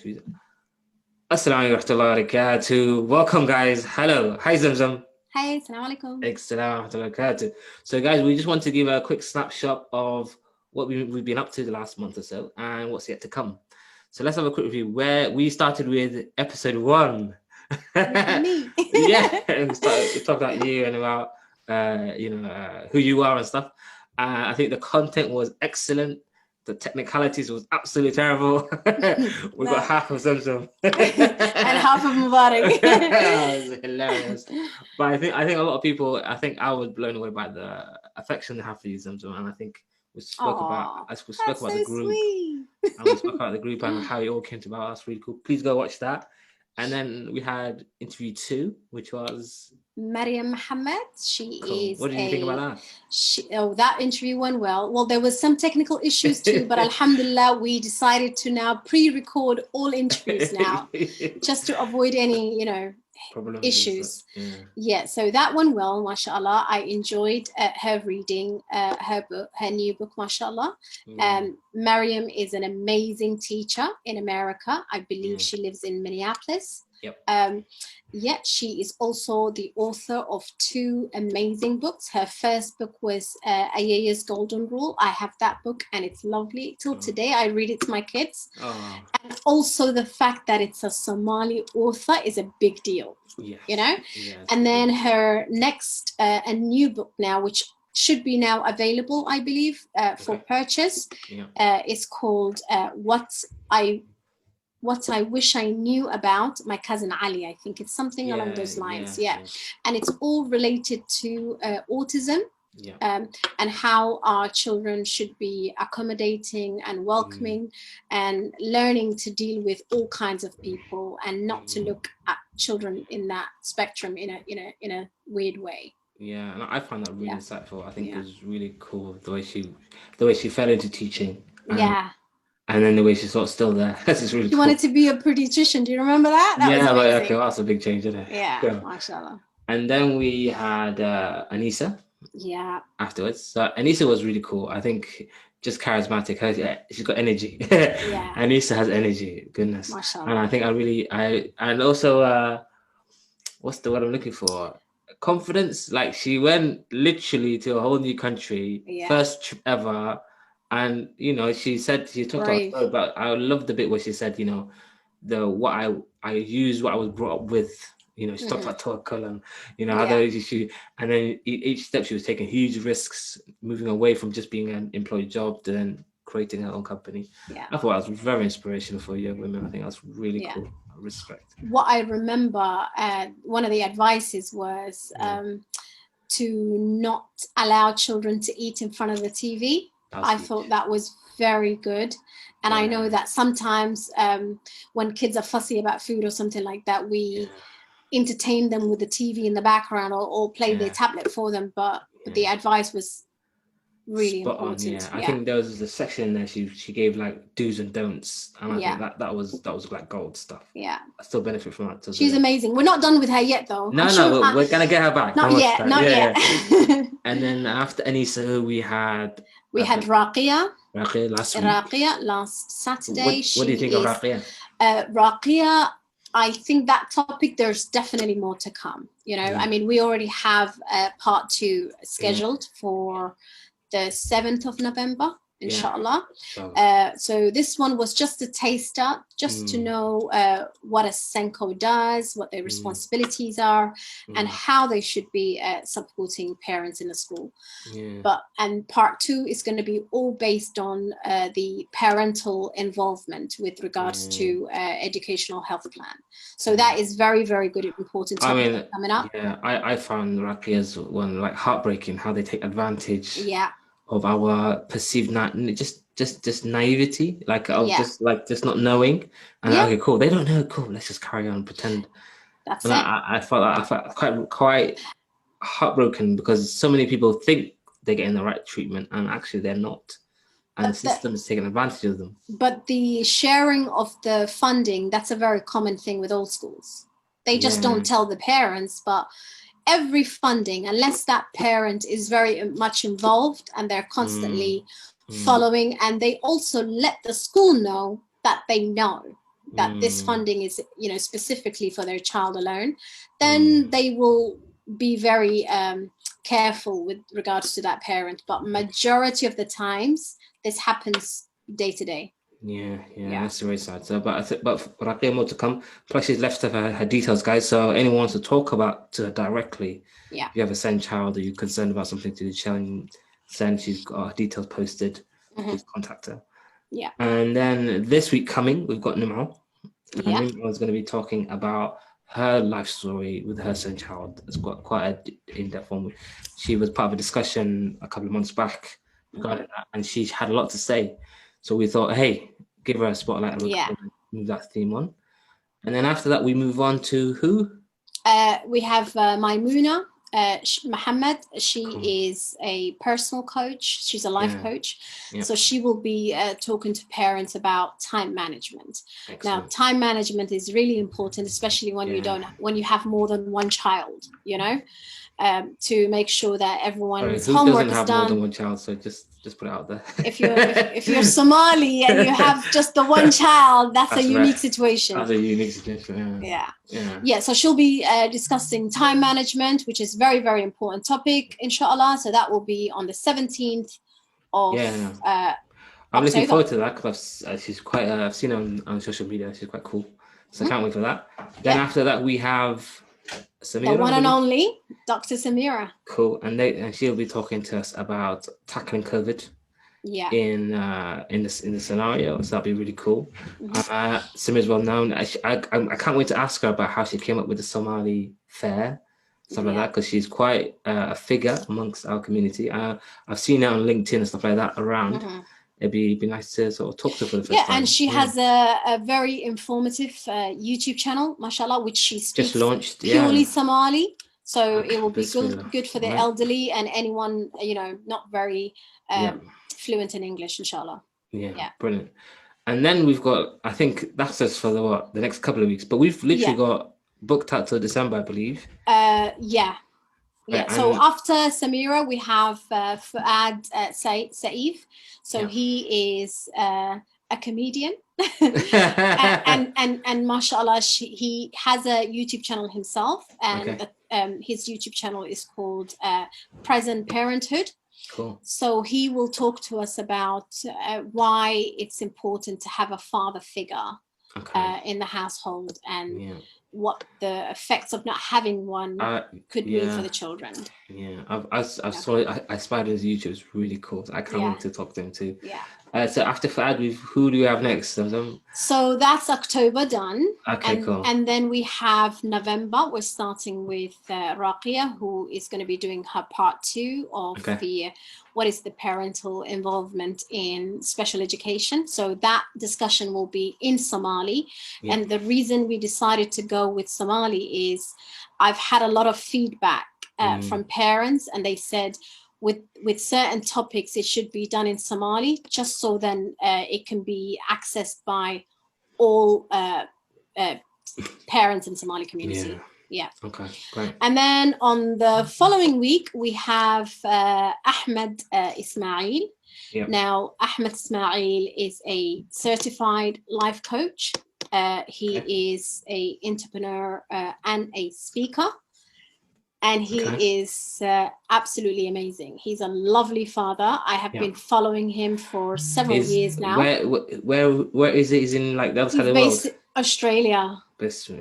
Assalamu alaikum warahmatullahi wabarakatuh. Welcome, guys. Hello. Hi, Zamzam. Hi, assalamu alaikum. Assalamu warahmatullahi wabarakatuh. So, guys, we just want to give a quick snapshot of what we've been up to the last month or so and what's yet to come. So, let's have a quick review where we started with episode 1. Me. Yeah, we talked about you and about who you are and stuff. I think the content was excellent. The technicalities was absolutely terrible. We got half of Zamzam and half of Mubarak. It was hilarious. But I think a lot of people. I think I was blown away by the affection they have for you, Zamzam, and I think we spoke about the group. Sweet. And we spoke about the group and how it all came about. That's really cool. Please go watch that. And then we had interview 2, which was Maryam Mohammed. She cool. is. What did you think about that? That interview went well. Well, there was some technical issues too, but alhamdulillah, we decided to now pre-record all interviews now, just to avoid any, issues. Yeah, so that went well, mashallah. I enjoyed her reading her new book, mashallah. Maryam is an amazing teacher in America. I believe she lives in Minneapolis. Yep. She is also the author of 2 amazing books. Her first book was Ayaya's Golden Rule. I have that book and it's lovely. Till today, I read it to my kids. And also the fact that it's a Somali author is a big deal, Yes. And then her next, a new book now, which should be now available, I believe, for purchase. It's called What I Wish I Knew About My Cousin Ali. I think it's something along those lines. And it's all related to autism. And how our children should be accommodating and welcoming and learning to deal with all kinds of people and not to look at children in that spectrum in a weird way. Yeah, and I found that really insightful. I think it was really cool the way she fell into teaching. And then the way she's sort of still there. That's really cool. She wanted to be a pediatrician. Do you remember that? That was amazing. Okay, well, that's a big change, isn't it? Yeah, mashallah. And then we had Anisa. Yeah. Afterwards. So Anisa was really cool. I think just charismatic. She's got energy. Anisa has energy. Goodness. Mashallah. And I think and also what's the word I'm looking for? Confidence. Like she went literally to a whole new country. First trip ever. And she talked about I love the bit where she said, what I use what I was brought up with. She talked about tawakkul and how and then each step she was taking huge risks, moving away from just being an employed job to then creating her own company. I thought that was very inspirational for young women. I think that's really cool. Respect. What I remember, one of the advices was to not allow children to eat in front of the TV. I thought that was very good. And I know that sometimes when kids are fussy about food or something like that, we entertain them with the TV in the background or play their tablet for them. But the advice was really important. I think there was a section there she gave like do's and don'ts. And I think that was like gold stuff. Yeah. I still benefit from that. She's amazing. We're not done with her yet though. No, we're going to get her back. Not yet. And then after Anisa, we had Raqia. Raqia last Saturday. What do you think of Raqia? Raqia, I think that topic, there's definitely more to come. I mean, we already have part 2 scheduled for the 7th of November, inshallah. So this one was just a taster, just to know what a Senko does, what their responsibilities are, and how they should be supporting parents in the school. And part 2 is going to be all based on the parental involvement with regards to educational health plan. So that is very, very good and important topic coming up. Yeah, I found Rakia's one like heartbreaking, how they take advantage. Of our perceived just naivety, just not knowing, and okay, cool. They don't know, cool. Let's just carry on and pretend. That's it. I felt quite heartbroken because so many people think they're getting the right treatment, and actually they're not, and the system is taking advantage of them. But the sharing of the funding, that's a very common thing with all schools. They just don't tell the parents, but every funding, unless that parent is very much involved and they're constantly following, and they also let the school know that they know that this funding is, specifically for their child alone, then they will be very careful with regards to that parent. But majority of the times, this happens day to day. Yeah, that's very sad. So, but Raqiya, more to come. Plus, she's left her details, guys. So, anyone wants to talk to her directly, if you have a send child or you're concerned about something to send, she's got her details posted. Please contact her. Yeah. And then this week coming, we've got Nimrod. And Nimrod's going to be talking about her life story with her son child. It's got quite an in-depth one. She was part of a discussion a couple of months back regarding that, and she had a lot to say. So we thought, hey, give her a spotlight and move that theme on. And then after that, we move on to who? We have Maimouna Muhammad. She is a personal coach. She's a life coach. Yeah. So she will be talking to parents about time management. Excellent. Now, time management is really important, especially when you have more than one child, to make sure that everyone's homework is done. Who doesn't have more than one child? So just put it out there. If you're Somali and you have just the one child, that's a unique situation. That's a unique situation. Yeah. So she'll be discussing time management, which is very, very important topic, inshallah. So that will be on the 17th of I'm looking forward to that because she's quite. I've seen her on social media. She's quite cool. So I can't wait for that. Then after that, we have Samira, the one and only Dr. Samira. Cool, and she'll be talking to us about tackling COVID. In the scenario, so that'll be really cool. Samira's well known. I can't wait to ask her about how she came up with the Somali fair, stuff like that, because she's quite a figure amongst our community. I've seen her on LinkedIn and stuff like that around. It'd be nice to sort of talk to her for the first time. And she has a very informative YouTube channel, mashallah, which she speaks just launched purely Somali. So it will be good for the elderly and anyone, not very fluent in English, inshallah. Yeah, brilliant. And then we've got, I think that's just for the next couple of weeks, but we've literally got booked out till December, I believe. So after Samira, we have Fuad Saif. So he is a comedian, and mashallah, he has a YouTube channel himself, and his YouTube channel is called Present Parenthood. Cool. So he will talk to us about why it's important to have a father figure in the household and what the effects of not having one could mean for the children. Yeah, I saw it. I spied his YouTube. It's really cool. I can't wait to talk to him too. So after Fad, who do we have next? So that's October done. Okay, cool. And then we have November. We're starting with Raqiya, who is going to be doing her part 2 of what is the parental involvement in special education. So that discussion will be in Somali. And the reason we decided to go with Somali is I've had a lot of feedback from parents, and they said with certain topics it should be done in Somali, just so then it can be accessed by all parents in Somali community. Okay, great. And then on the following week we have Ahmed Ismail. Now Ahmed Ismail is a certified life coach. He is a entrepreneur and a speaker. And he is absolutely amazing. He's a lovely father. I have been following him for several years now. Where is it? He's in like the other side of the world? Australia. So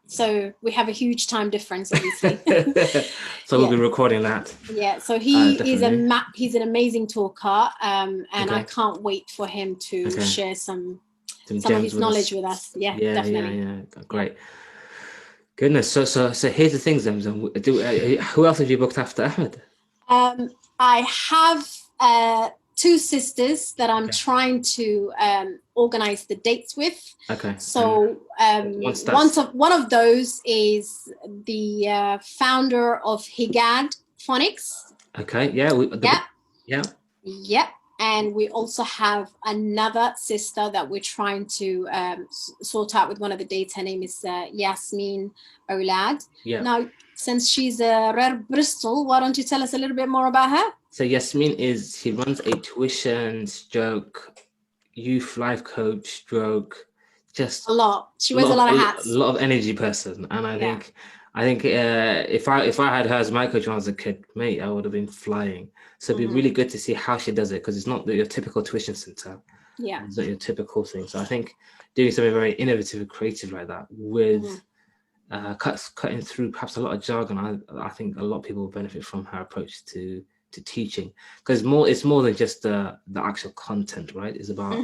So we have a huge time difference, obviously. So we'll be recording that. Yeah. So he is he's an amazing talker, and I can't wait for him to share some of his knowledge with us. Yeah, definitely. Yeah. Great. Goodness. So here's the things. Who else have you booked after Ahmed? I have 2 sisters that I'm trying to organize the dates with. Okay. So one of those is the founder of Higad Phonics. Okay. Yeah. And we also have another sister that we're trying to sort out with one of the dates. Her name is Yasmin Oulad. Yeah. Now, since she's a rare Bristol, why don't you tell us a little bit more about her? So Yasmin she runs a tuition / youth life coach / just a lot. She wears a lot of hats. A lot of energy person, and I think if I had her as my coach when I was a kid, mate, I would have been flying. So it'd be really good to see how she does it, because it's not your typical tuition center. Yeah, it's not your typical thing. So I think doing something very innovative and creative like that with cutting through perhaps a lot of jargon, I think a lot of people will benefit from her approach to teaching, because it's more than just the actual content, right? It's about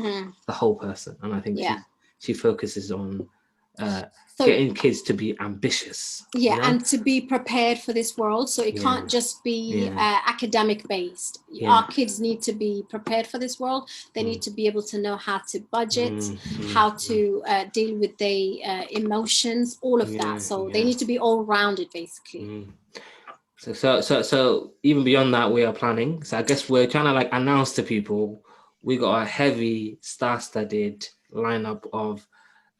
the whole person, and I think she focuses on getting kids to be ambitious, and to be prepared for this world. So it can't just be academic based. Our kids need to be prepared for this world. They need to be able to know how to budget, how to deal with their emotions, all of that. So they need to be all rounded, basically. So even beyond that, we are planning. So I guess we're trying to like announce to people we got a heavy star-studded lineup of,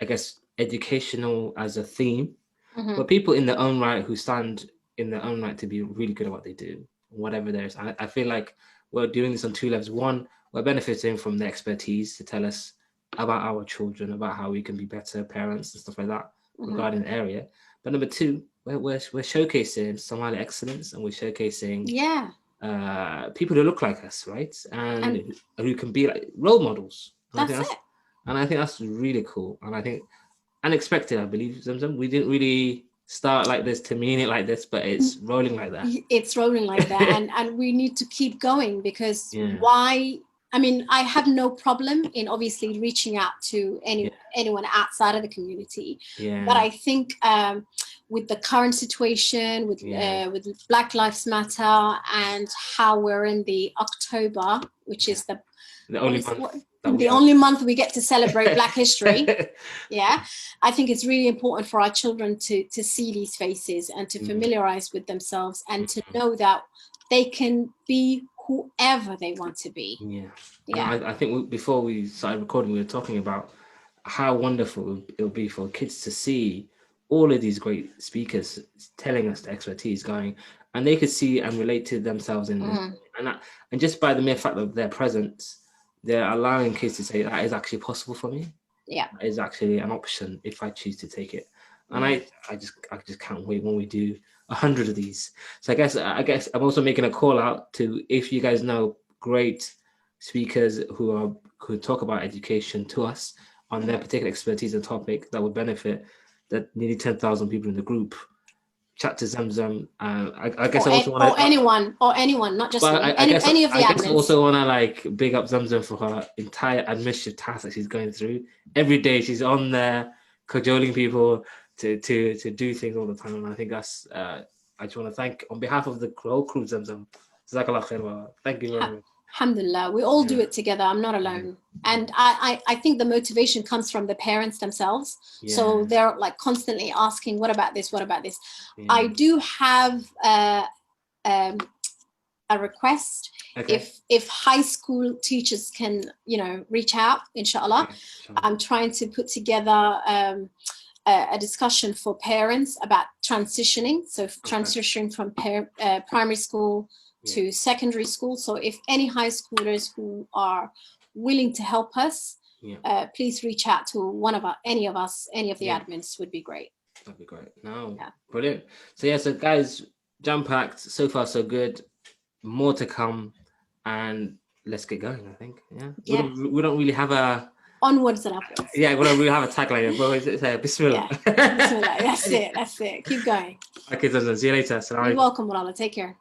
I guess, educational as a theme, but people in their own right who stand in their own right to be really good at what they do, whatever there is. I feel like we're doing this on two levels. One, we're benefiting from the expertise to tell us about our children, about how we can be better parents and stuff like that regarding the area. But number two, we're showcasing Somali excellence, and we're showcasing people who look like us, right? And who can be like role models. And I think that's really cool. And I think unexpected, I believe, Zamzam. We didn't really start like this to mean it like this, but it's rolling like that. It's rolling like that. and we need to keep going, because why? I mean, I have no problem in obviously reaching out to anyone outside of the community. But I think with the current situation, with Black Lives Matter, and how we're in the October, which is the only month we get to celebrate Black history. I think it's really important for our children to see these faces and to familiarize with themselves, and to know that they can be whoever they want to be. I think before we started recording, we were talking about how wonderful it'll be for kids to see all of these great speakers telling us the expertise going, and they could see and relate to themselves in this. And just by the mere fact of their presence, they're allowing kids to say that is actually possible for me. That is actually an option if I choose to take it. And I just can't wait when we do 100 of these. So I guess I'm also making a call out to, if you guys know great speakers who talk about education to us on their particular expertise and topic that would benefit the nearly 10,000 people in the group, chat to Zamzam. I guess I also want to anyone, not just me. Any of the admins. I guess I also want to like big up Zamzam for her entire administrative task that she's going through. Every day she's on there cajoling people to do things all the time. And I think that's I just want to thank on behalf of the whole crew, Zamzam. Jazakallah khair. Thank you very much. Alhamdulillah, we all do it together. I'm not alone. And I think the motivation comes from the parents themselves. So they're like constantly asking, what about this? What about this? I do have a request. If high school teachers can, reach out, inshallah. I'm trying to put together a discussion for parents about transitioning. So transitioning from primary school to secondary school. So if any high schoolers who are willing to help us, please reach out to any of the admins would be great. That'd be great. Brilliant. So guys, jam-packed, so far so good, more to come, and let's get going. I think we don't really have a onwards and upwards. We don't really have a tagline, but it's Bismillah. Bismillah. That's it. Keep going. Okay, so see you later. You're welcome, Wallah. Take care.